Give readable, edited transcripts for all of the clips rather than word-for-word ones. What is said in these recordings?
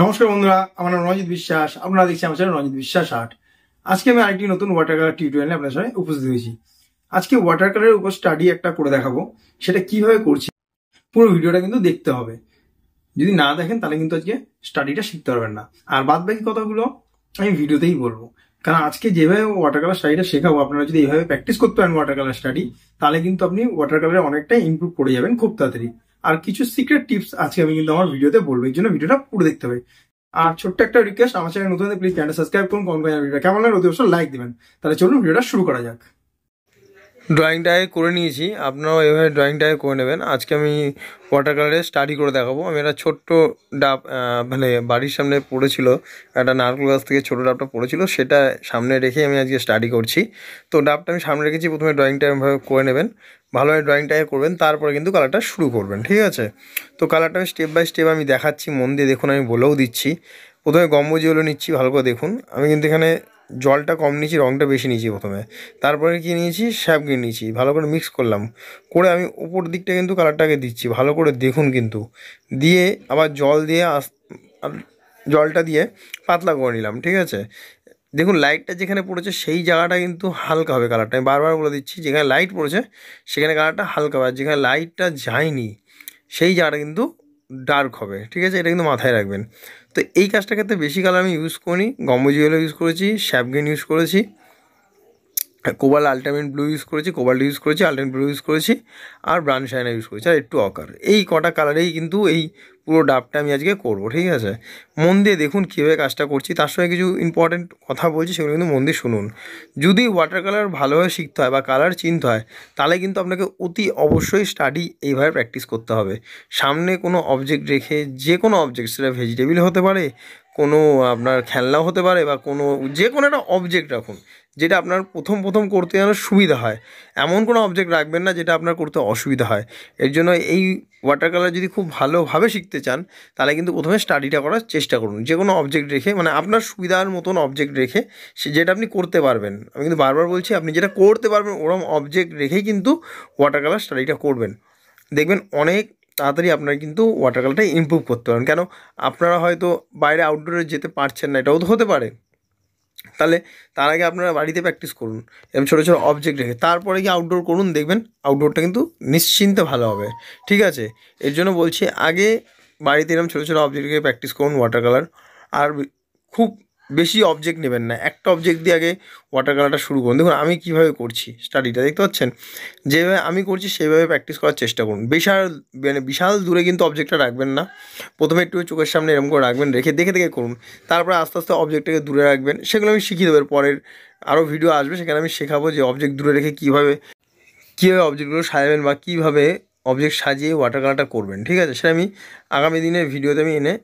নমস্কার বন্ধুরা, আমার নাম রঞ্জিত বিশ্বাস। আপনারা দেখছেন আমার চ্যানেল রঞ্জিত বিশ্বাস আর্ট। আজকে আমি আরেকটি নতুন ওয়াটার কালার টিউটোরিয়ালে আপনার সামনে উপস্থিত হয়েছি। আজকে ওয়াটার কালারের উপর স্টাডি একটা করে দেখাবো, সেটা কিভাবে করছি পুরো ভিডিওটা কিন্তু দেখতে হবে। যদি না দেখেন তাহলে কিন্তু আজকে স্টাডিটা শিখতে পারবেন না। আর বাদ বাকি কথাগুলো আমি ভিডিওতেই বলবো, কারণ আজকে যেভাবে ওয়াটার কালার স্টাডিটা শেখাবো, আপনারা যদি এইভাবে প্র্যাকটিস করতে পারেন ওয়াটার কালার স্টাডি, তাহলে কিন্তু আপনি ওয়াটার কালারে অনেকটা ইমপ্রুভ করে যাবেন খুব তাড়াতাড়ি। আর কিছু সিক্রেট টিপস আজকে আমি কিন্তু আমার ভিডিওতে বলবো, এই জন্য ভিডিওটা পুরো দেখতে হবে। আর ছোট্ট একটা রিকোয়েস্ট, আমার চ্যানেল নতুন প্লিজ চ্যানেল সাবস্ক্রাইব করুন, ভিডিওটা কেমন লাগে অতি অবশ্যই লাইক দিবেন। তাহলে চলুন ভিডিওটা শুরু করা যাক। ড্রয়িংটায় করে নিয়েছি, আপনারাও এভাবে ড্রয়িংটায় করে নেবেন। আজকে আমি ওয়াটার কালারে স্টাডি করে দেখাবো। আমি একটা ছোট্ট ডাব মানে বাড়ির সামনে পড়েছিল, একটা নারকেল গাছ থেকে ছোটো ডাবটা পড়েছিল, সেটা সামনে রেখে আমি আজকে স্টাডি করছি। তো ডাবটা আমি সামনে রেখেছি। প্রথমে ড্রয়িংটা এভাবে করে নেবেন, ভালোভাবে ড্রয়িংটায় করবেন, তারপরে কিন্তু কালারটা শুরু করবেন, ঠিক আছে? তো কালারটা আমি স্টেপ বাই স্টেপ আমি দেখাচ্ছি, মন দিয়ে দেখুন, আমি বলেও দিচ্ছি। প্রথমে গম্বুজগুলো নিচ্ছি, ভালো করে দেখুন। আমি কিন্তু এখানে জলটা কম নিয়েছি, রঙটা বেশি নিয়েছি প্রথমে। তারপরে কি নিয়েছি, স্যাপগ্রিন নিয়েছি, ভালো করে মিক্স করলাম, করে আমি উপর দিকটা কিন্তু কালারটাকে দিচ্ছি, ভালো করে দেখুন কিন্তু। দিয়ে আবার জল দিয়ে জলটা দিয়ে পাতলা করে নিলাম, ঠিক আছে? দেখুন লাইটটা যেখানে পড়েছে সেই জায়গাটা কিন্তু হালকা হবে কালারটা। আমি বারবার বলে দিচ্ছি, যেখানে লাইট পড়েছে সেখানে কালারটা হালকা হবে, আর যেখানে লাইটটা যায়নি সেই জায়গাটা কিন্তু ডার্ক হবে, ঠিক আছে? এটা কিন্তু মাথায় রাখবেন। তো এই কাজটার ক্ষেত্রে বেশি কালার আমি ইউজ করিনি, গম্বুজিওলো ইউজ করেছি, স্যাপগ্রিন ইউজ করেছি, কোবাল্ট আলটিমেট ব্লু ইউজ করেছি, কোবাল্ট ইউজ করেছি, আলটিমেট ব্লু ইউজ করেছি, আর ব্রাউন শাইনার ইউজ করেছি, আর একটু অকার। এই কটা কালারেই কিন্তু এই পুরো ডাবটা আমি আজকে করবো, ঠিক আছে? মন দিয়ে দেখুন কীভাবে কাজটা করছি, তার সঙ্গে কিছু ইম্পর্টেন্ট কথা বলছি, সেগুলো কিন্তু মন দিয়ে শুনুন। যদি ওয়াটার কালার ভালোভাবে শিখতে হয় বা কালার চিনতে হয়, তাহলে কিন্তু আপনাকে অতি অবশ্যই স্টাডি এইভাবে প্র্যাকটিস করতে হবে। সামনে কোনো অবজেক্ট রেখে, যে কোনো অবজেক্ট, সেটা ভেজিটেবিল হতে পারে, কোনো আপনার খেলনাও হতে পারে, বা কোনো যে কোনো একটা অবজেক্ট রাখুন যেটা আপনার প্রথম করতে যেন সুবিধা হয়। এমন কোনো অবজেক্ট রাখবেন না যেটা আপনার করতে অসুবিধা হয়। এর জন্য এই ওয়াটার কালার যদি খুব ভালোভাবে শিখতে চান, তাহলে কিন্তু প্রথমে স্টাডিটা করার চেষ্টা করুন, যে কোনো অবজেক্ট রেখে, মানে আপনার সুবিধার মতন অবজেক্ট রেখে, সে যেটা আপনি করতে পারবেন। আমি কিন্তু বারবার বলছি, আপনি যেটা করতে পারবেন ওরকম অবজেক্ট রেখেই কিন্তু ওয়াটার কালার স্টাডিটা করবেন। দেখবেন অনেক তাড়াতাড়ি আপনারা কিন্তু ওয়াটার কালারটা ইমপ্রুভ করতে পারেন। কেন, আপনারা হয়তো বাইরে আউটডোরে যেতে পারছেন না, এটাও তো হতে পারে। তাহলে তার আগে আপনারা বাড়িতে প্র্যাকটিস করুন এরকম ছোটো ছোটো অবজেক্ট রেখে, তারপরে গিয়ে আউটডোর করুন, দেখবেন আউটডোরটা কিন্তু নিশ্চিন্তে ভালো হবে, ঠিক আছে? এর জন্য বলছি, আগে বাড়িতে এরকম ছোটো ছোটো অবজেক্ট রেখে প্র্যাকটিস করুন ওয়াটার কালার। আর খুব বেশি অবজেক্ট নেবেন না, একটা অবজেক্ট দিয়ে আগে ওয়াটার কালারটা শুরু করুন। দেখুন আমি কীভাবে করছি স্টাডিটা, দেখতে পাচ্ছেন? যেভাবে আমি করছি সেইভাবে প্র্যাকটিস করার চেষ্টা করুন। বিশাল দূরে কিন্তু অবজেক্টটা রাখবেন না, প্রথমে একটু চোখের সামনে এরকম করে রাখবেন, রেখে দেখে দেখে করুন। তারপরে আস্তে আস্তে অবজেক্টটাকে দূরে রাখবেন। সেগুলো আমি শিখিয়ে দেবো, পরের আরও ভিডিও আসবে, সেখানে আমি শেখাবো যে অবজেক্ট দূরে রেখে কীভাবে অবজেক্টগুলো সাজাবেন, বা কীভাবে অবজেক্ট সাজিয়ে ওয়াটার কালারটা করবেন, ঠিক আছে? সেটা আমি আগামী দিনের ভিডিওতে আমি এনে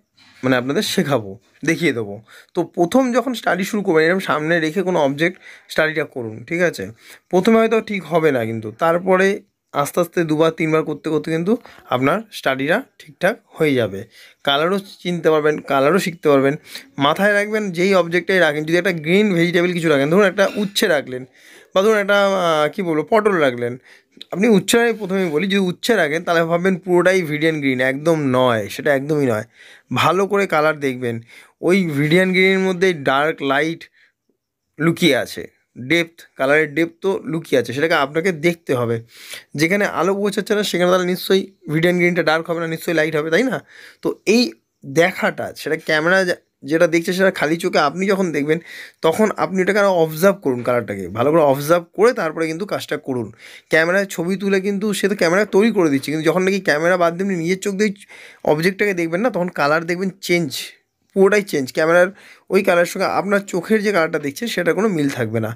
মানে আপনাদের শেখাবো, দেখিয়ে দেবো। তো প্রথম যখন স্টাডি শুরু করবেন, এরকম সামনে রেখে কোনো অবজেক্ট স্টাডিটা করুন, ঠিক আছে? প্রথমে হয়তো ঠিক হবে না, কিন্তু তারপরে আস্তে আস্তে দুবার তিনবার করতে করতে কিন্তু আপনার স্টাডিটা ঠিকঠাক হয়ে যাবে। কালারও চিনতে পারবেন, কালারও শিখতে পারবেন। মাথায় রাখবেন, যেই অবজেক্টটাই রাখেন, যদি একটা গ্রিন ভেজিটেবল কিছু রাখেন, ধরুন একটা উচ্ছে রাখলেন, বা ধরুন একটা কী বলবো পটল রাখলেন, আপনি উচ্ছে প্রথমেই বলি, যদি উচ্ছে রাখেন তাহলে ভাববেন পুরোটাই ভিডিয়ান গ্রিন, একদম নয়, সেটা একদমই নয়। ভালো করে কালার দেখবেন, ওই ভিডিয়ান গ্রিনের মধ্যে ডার্ক লাইট লুকিয়ে আছে, ডেপথ, কালারের ডেপথ তো লুকিয়ে আছে, সেটাকে আপনাকে দেখতে হবে। যেখানে আলো পৌঁছাচ্ছে না সেখানে তাহলে নিশ্চয়ই ভিডিয়ান গ্রিনটা ডার্ক হবে না, নিশ্চয়ই লাইট হবে, তাই না? তো এই দেখাটা, সেটা ক্যামেরা যেটা দেখছে সেটা খালি চোখে আপনি যখন দেখবেন, তখন আপনি এটাকে আরও অবজার্ভ করুন, কালারটাকে ভালো করে অবজার্ভ করে তারপরে কিন্তু কাজটা করুন। ক্যামেরায় ছবি তুলে কিন্তু সে তো ক্যামেরা তৈরি করে দিচ্ছে, কিন্তু যখন নাকি ক্যামেরা বাদ দিয়ে নিজের চোখ দিয়ে অবজেক্টটাকে দেখবেন না, তখন কালার দেখবেন চেঞ্জ, পুরোটাই চেঞ্জ। ক্যামেরার ওই কালারের সঙ্গে আপনার চোখের যে কালারটা দেখছেন সেটা কোনো মিল থাকবে না।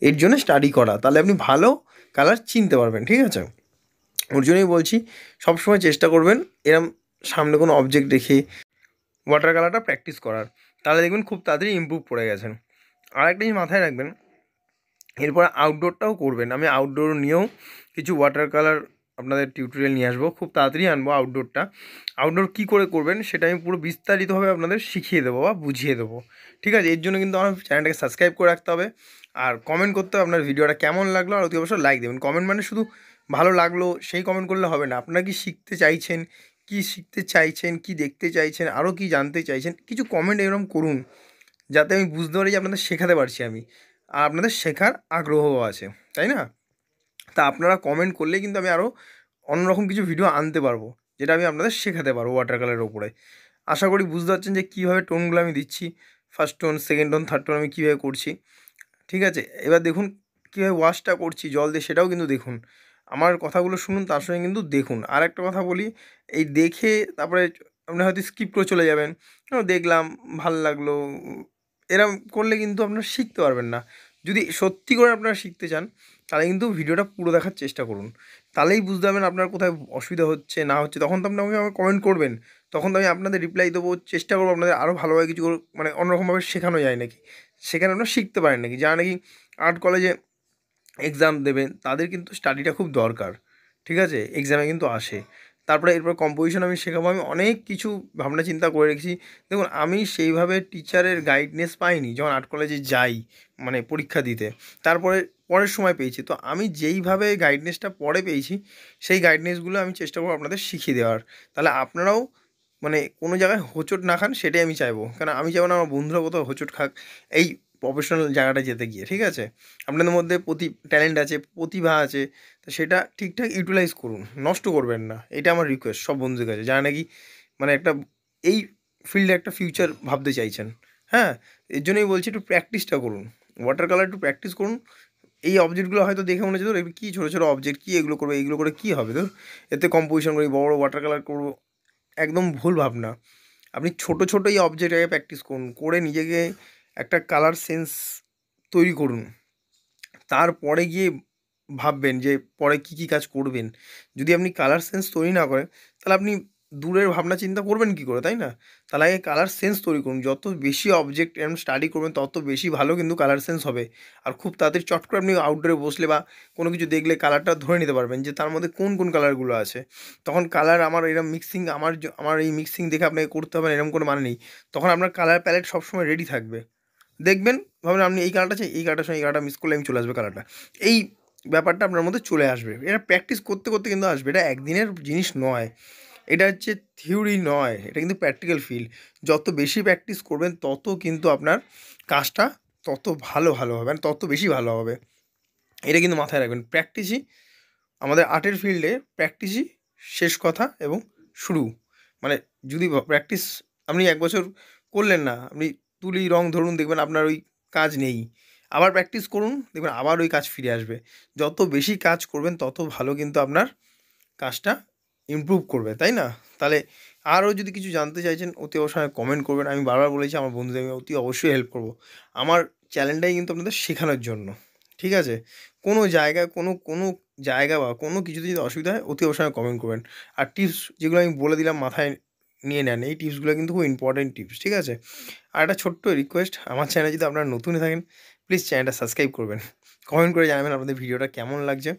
এর জন্য স্টাডি করা, তাহলে আপনি ভালো কালার চিনতে পারবেন, ঠিক আছে? ওর জন্যই বলছি, সবসময় চেষ্টা করবেন এরম সামনে কোনো অবজেক্ট রেখে ওয়াটার কালারটা প্র্যাকটিস করার, তাহলে দেখবেন খুব তাড়াতাড়ি ইমপ্রুভ করে গেছেন। আর একটা জিনিস মাথায় রাখবেন, এরপরে আউটডোরটাও করবেন। আমি আউটডোর নিয়েও কিছু ওয়াটার কালার আপনাদের টিউটোরিয়াল নিয়ে আসবো, খুব তাড়াতাড়ি আনবো আউটডোরটা। আউটডোর কী করে করবেন সেটা আমি পুরো বিস্তারিতভাবে আপনাদের শিখিয়ে দেবো বা বুঝিয়ে দেবো, ঠিক আছে? এর জন্য কিন্তু আমার চ্যানেলটাকে সাবস্ক্রাইব করে রাখতে হবে, আর কমেন্ট করতে হবে আপনার ভিডিওটা কেমন লাগলো, আর অতি অবশ্যই লাইক দেবেন। কমেন্ট মানে শুধু ভালো লাগলো সেই কমেন্ট করলে হবে না, আপনারা কি শিখতে চাইছেন, কি শিখতে চাইছেন, কি দেখতে চাইছেন, আরও কি জানতে চাইছেন, কিছু কমেন্ট এরকম করুন, যাতে আমি বুঝতে পারি যে আপনাদের শেখাতে পারছি আমি, আর আপনাদের শেখার আগ্রহও আছে, তাই না? তা আপনারা কমেন্ট করলেই কিন্তু আমি আরও অন্যরকম কিছু ভিডিও আনতে পারবো, যেটা আমি আপনাদের শেখাতে পারবো ওয়াটার কালারের ওপরে। আশা করি বুঝতে পারছেন যে কীভাবে টোনগুলো আমি দিচ্ছি, first tone, second tone, third tone আমি কীভাবে করছি। ঠিক আছে, এবার দেখুন কীভাবে ওয়াশটা করছি জল দিয়ে, সেটাও কিন্তু দেখুন। আমার কথাগুলো শুনুন, তার সঙ্গে কিন্তু দেখুন। আর একটা কথা বলি, এই দেখে তারপরে আপনি হয়তো স্কিপ করে চলে যাবেন, দেখলাম ভাল লাগলো, এরম করলে কিন্তু আপনারা শিখতে পারবেন না। যদি সত্যি করে আপনারা শিখতে চান, তাহলে কিন্তু ভিডিওটা পুরো দেখার চেষ্টা করুন, তাহলেই বুঝতে পারবেন আপনার কোথায় অসুবিধা হচ্ছে না হচ্ছে। তখন তো আপনি আমাকে কমেন্ট করবেন, তখন তো আমি আপনাদের রিপ্লাই দেবো, চেষ্টা করবো আপনাদের আরও ভালোভাবে কিছু মানে অন্যরকমভাবে শেখানো যায় নাকি, সেখানে আপনারা শিখতে পারেন নাকি। যারা নাকি আর্ট কলেজে এক্সাম দেবেন, তাদের কিন্তু স্টাডিটা খুব দরকার, ঠিক আছে, এক্সামে কিন্তু আসে। তারপরে এরপর কম্পোজিশন আমি শেখাবো, আমি অনেক কিছু ভাবনা চিন্তা করে রেখেছি। দেখুন, আমি সেইভাবে টিচারের গাইডনেস পাইনি যখন আর্ট কলেজে যাই, মানে পরীক্ষা দিতে, তারপরে পরের সময় পেয়েছি। তো আমি যেইভাবে গাইডনেসটা পরে পেয়েছি, সেই গাইডনেসগুলো আমি চেষ্টা করবো আপনাদের শিখিয়ে দেওয়ার। তাহলে আপনারাও মানে কোনো জায়গায় হোঁচট না খান, সেটাই আমি চাইবো। কারণ আমি চাইবো না আমার বন্ধুরা কোথাও হোঁচট খাক এই প্রফেশনাল জায়গাটা যেতে গিয়ে, ঠিক আছে? আপনাদের মধ্যে ট্যালেন্ট আছে, প্রতিভা আছে, তো সেটা ঠিকঠাক ইউটিলাইজ করুন, নষ্ট করবেন না। এটা আমার রিকোয়েস্ট সব বন্ধুদের কাছে, যারা নাকি মানে একটা এই ফিল্ডে একটা ফিউচার ভাবতে চাইছেন। হ্যাঁ, এর জন্যই বলছি একটু প্র্যাকটিসটা করুন, ওয়াটার কালার একটু প্র্যাকটিস করুন। এই অবজেক্টগুলো হয়তো দেখে মনে হচ্ছে ধর কী ছোটো ছোটো অবজেক্ট, কী এগুলো করবো, এইগুলো করে কী হবে, ধর এতে কম্পোজিশন করি, বড় বড় ওয়াটার কালার করবো, একদম ভুল ভাবনা। আপনি ছোটো ছোটো এই অবজেক্ট আগে প্র্যাকটিস করুন, করে নিজেকে একটা কালার সেন্স তৈরি করুন। তারপরে গিয়ে ভাববেন যে পরে কী কী কাজ করবেন। যদি আপনি কালার সেন্স তৈরি না করেন, তাহলে আপনি দূরের ভাবনা চিন্তা করবেন কী করে, তাই না? তাহলে আগে কালার সেন্স তৈরি করুন। যত বেশি অবজেক্ট এরকম স্টাডি করবেন, তত বেশি ভালো কিন্তু কালার সেন্স হবে। আর খুব তাড়াতাড়ি চট করে আপনি আউটডোরে বসলে বা কোনো কিছু দেখলে কালারটা ধরে নিতে পারবেন যে তার মধ্যে কোন কোন কালারগুলো আছে। তখন কালার আমার এরকম মিক্সিং, আমার এই মিক্সিং দেখে আপনাকে করতে হবে না, এরকম কোনো মানে নেই। তখন আপনার কালার প্যালেট সবসময় রেডি থাকবে। দেখবেন, ভাববেন আপনি এই কালারটা চাই, এই কালারটার সঙ্গে এই কালারটা মিক্স করলে আমি চলে আসবে কালারটা। এই ব্যাপারটা আপনার মধ্যে চলে আসবে। এটা প্র্যাকটিস করতে করতে কিন্তু আসবে। এটা একদিনের জিনিস নয়, এটা হচ্ছে থিওরি নয়, এটা কিন্তু প্র্যাকটিক্যাল ফিল্ড। যত বেশি প্র্যাকটিস করবেন, তত কিন্তু আপনার কাজটা তত ভালো হবে, আর তত বেশি ভালো হবে। এটা কিন্তু মাথায় রাখবেন। প্র্যাকটিসই আমাদের আর্টের ফিল্ডে, প্র্যাকটিসই শেষ কথা এবং শুরু। মানে যদি প্র্যাকটিস আপনি 1 বছর করলেন না, আপনি তুলি রং ধরুন, দেখবেন আপনার ওই কাজ নেই। আবার প্র্যাকটিস করুন, দেখবেন আবার ওই কাজ ফিরে আসবে। যত বেশি কাজ করবেন, তত ভালো কিন্তু আপনার কাজটা ইমপ্রুভ করবে, তাই না? তাহলে আরও যদি কিছু জানতে চাইছেন, অতি অবশ্যই কমেন্ট করবেন। আমি বারবার বলেছি, আমার বন্ধুদের আমি অতি অবশ্যই হেল্প করব। আমার চ্যানেলটাই কিন্তু আপনাদের শেখানোর জন্য, ঠিক আছে? কোনো জায়গায় কোনো জায়গা বা কোনো কিছুতে যদি অসুবিধা হয়, অতি অবশ্যই কমেন্ট করবেন। আর টিপস যেগুলো আমি বলে দিলাম, মাথায় নিয়ে নেন। এই টিপসগুলো কিন্তু খুব ইম্পর্টেন্ট টিপস, ঠিক আছে? আর একটা ছোট্ট রিকোয়েস্ট, আমার চ্যানেলে যদি আপনারা নতুন হয়ে থাকেন, প্লিজ চ্যানেলটা সাবস্ক্রাইব করবেন। কমেন্ট করে জানাবেন আপনাদের ভিডিওটা কেমন লাগছে,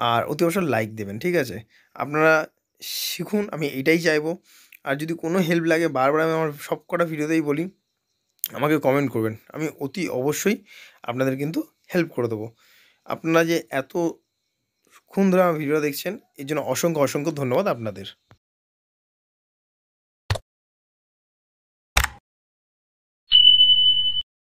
আর অতি অবশ্যই লাইক দেবেন, ঠিক আছে? আপনারা শিখুন, আমি এটাই চাইবো। আর যদি কোনো হেল্প লাগে, বারবার আমি আমার সবকটা ভিডিওতেই বলি, আমাকে কমেন্ট করবেন। আমি অতি অবশ্যই আপনাদের কিন্তু হেল্প করে দেবো। আপনারা যে এতক্ষণ ধরে আমার ভিডিও দেখছেন, এর জন্য অসংখ্য ধন্যবাদ আপনাদের।